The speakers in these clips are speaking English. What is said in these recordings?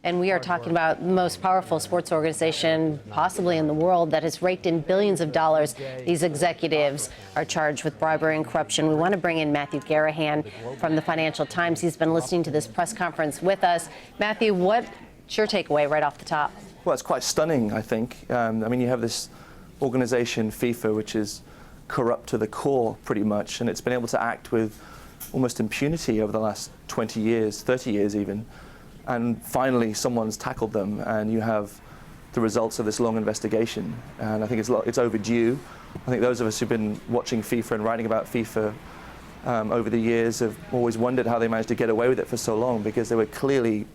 And we are talking about the most powerful sports organization possibly in the world that has raked in billions of dollars. These executives are charged with bribery and corruption. We want to bring in Matt Garrahan from the Financial Times. He's been listening to this press conference with us. Matthew, what's your takeaway right off the top? Well, it's quite stunning, I think. I mean, you have this organization, FIFA, which is corrupt to the core pretty much, and it's been able to act with almost impunity over the last 20 years, 30 years even, and finally someone's tackled them, and you have the results of this long investigation, and I think it's overdue. I think those of us who've been watching FIFA and writing about FIFA over the years have always wondered how they managed to get away with it for so long, because they were clearly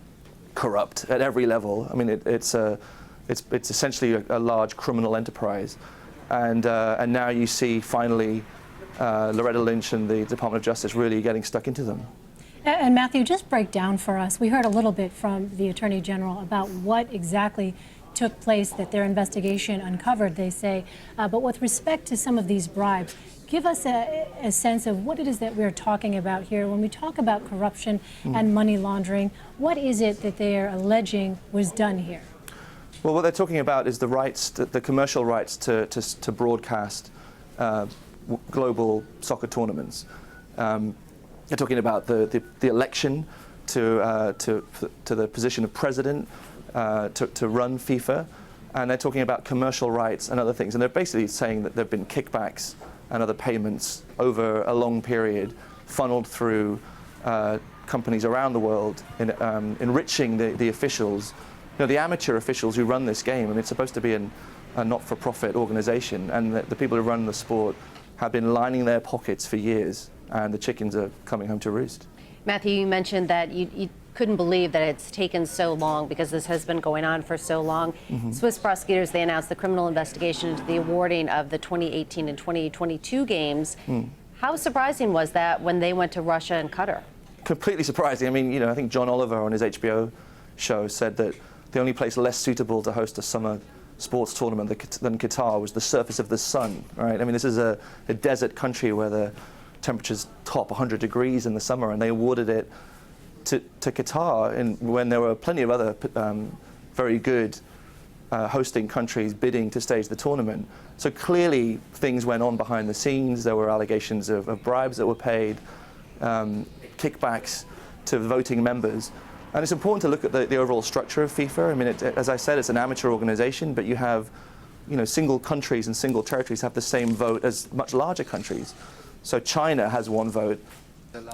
corrupt at every level. I mean, it's essentially a large criminal enterprise. And now you see finally Loretta Lynch and the Department of Justice really getting stuck into them. And Matthew, just break down for us. We heard a little bit from the Attorney General about what exactly took place that their investigation uncovered, they say. But with respect to some of these bribes, give us a sense of what it is that we're talking about here. When we talk about corruption and money laundering, what is it that they are alleging was done here? Well, what they're talking about is the rights, the commercial rights to broadcast global soccer tournaments. They're talking about the election to the position of president to run FIFA, and they're talking about commercial rights and other things. And they're basically saying that there have been kickbacks and other payments over a long period funneled through companies around the world, enriching the officials. You know, the amateur officials who run this game, and it's supposed to be a not-for-profit organization, and the people who run the sport have been lining their pockets for years, and the chickens are coming home to roost. Matthew, you mentioned that you couldn't believe that it's taken so long because this has been going on for so long. Swiss prosecutors, they announced the criminal investigation into the awarding of the 2018 and 2022 games. How surprising was that when they went to Russia and Qatar? Completely surprising. I mean, you know, I think John Oliver on his HBO show said that the only place less suitable to host a summer sports tournament than Qatar was the surface of the sun, right? I mean, this is a desert country where the temperatures top 100 degrees in the summer, and they awarded it to Qatar when there were plenty of other very good hosting countries bidding to stage the tournament. So clearly things went on behind the scenes. There were allegations of bribes that were paid, kickbacks to voting members. And it's important to look at the overall structure of FIFA. I mean, as I said, it's an amateur organization, but you have, you know, single countries and single territories have the same vote as much larger countries. So China has one vote,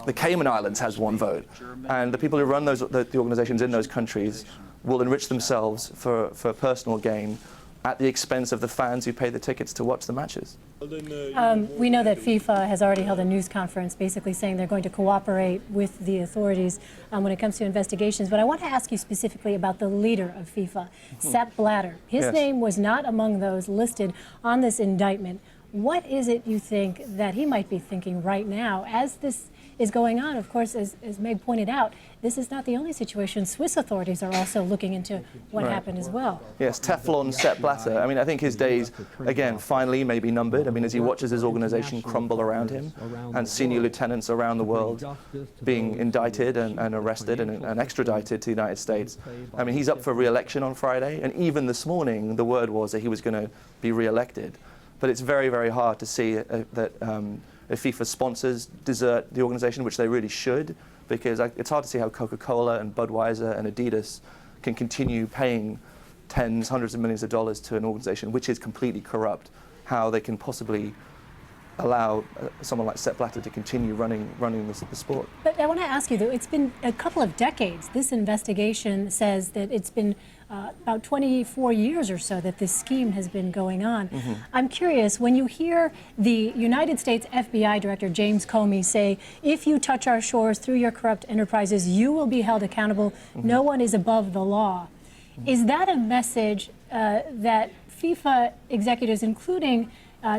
the Cayman Islands has one vote, and the people who run the organizations in those countries will enrich themselves for personal gain at the expense of the fans who pay the tickets to watch the matches. We know that FIFA has already held a news conference basically saying they're going to cooperate with the authorities when it comes to investigations. But I want to ask you specifically about the leader of FIFA, Sepp Blatter. His name was not among those listed on this indictment. What is it you think that he might be thinking right now as this is going on? Of course, as Meg pointed out, this is not the only situation. Swiss authorities are also looking into what happened as well. Yes, Teflon Sepp Blatter. I mean, I think his days, again, finally may be numbered. I mean, as he watches his organization crumble around him, and senior lieutenants around the world being indicted and arrested and extradited to the United States. I mean, he's up for re-election on Friday, and even this morning, the word was that he was going to be re-elected. But it's very, very hard to see that if FIFA sponsors desert the organization, which they really should, because it's hard to see how Coca-Cola and Budweiser and Adidas can continue paying tens, hundreds of millions of dollars to an organization which is completely corrupt, how they can possibly allow someone like Sepp Blatter to continue running the sport. But I want to ask you, though, it's been a couple of decades. This investigation says that it's been about 24 years or so that this scheme has been going on. I'm curious, when you hear the United States FBI Director James Comey say, if you touch our shores through your corrupt enterprises, you will be held accountable. No one is above the law. Is that a message that FIFA executives, including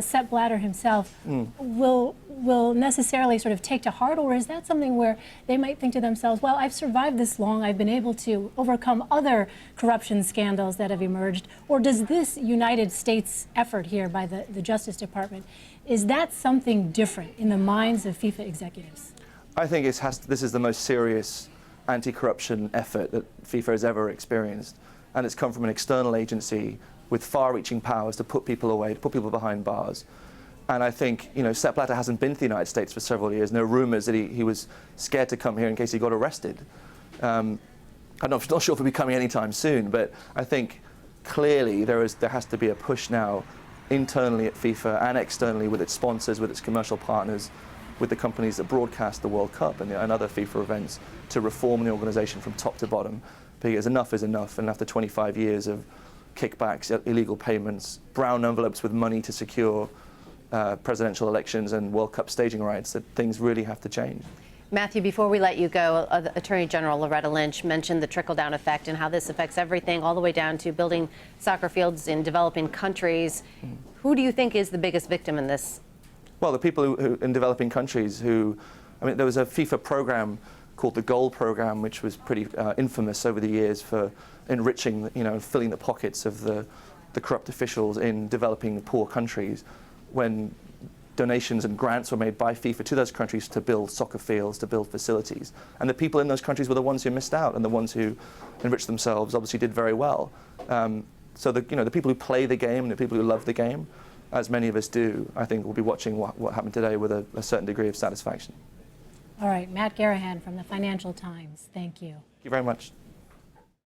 Sepp Blatter himself, will necessarily sort of take to heart, or is that something where they might think to themselves, well, I've survived this long, I've been able to overcome other corruption scandals that have emerged, or does this United States effort here by the Justice Department, is that something different in the minds of FIFA executives? I think this is the most serious anti-corruption effort that FIFA has ever experienced. And it's come from an external agency with far-reaching powers to put people away, to put people behind bars. And I think, Sepp Blatter hasn't been to the United States for several years. No rumors that he was scared to come here in case he got arrested. I'm not sure if he'll be coming anytime soon, but I think clearly there has to be a push now internally at FIFA and externally with its sponsors, with its commercial partners, with the companies that broadcast the World Cup and other FIFA events to reform the organisation from top to bottom, because enough is enough. And after 25 years of kickbacks, illegal payments, brown envelopes with money to secure presidential elections and World Cup staging rights, that things really have to change. Matthew, before we let you go, Attorney General Loretta Lynch mentioned the trickle-down effect and how this affects everything, all the way down to building soccer fields in developing countries. Who do you think is the biggest victim in this? Well, the people who in developing countries there was a FIFA program called the Goal Program, which was pretty infamous over the years for enriching, filling the pockets of the corrupt officials in developing poor countries, when donations and grants were made by FIFA to those countries to build soccer fields, to build facilities. And the people in those countries were the ones who missed out, and the ones who enriched themselves obviously did very well. So the people who play the game and the people who love the game, as many of us do, I think will be watching what happened today with a certain degree of satisfaction. All right, Matt Garrahan from the Financial Times. Thank you. Thank you very much.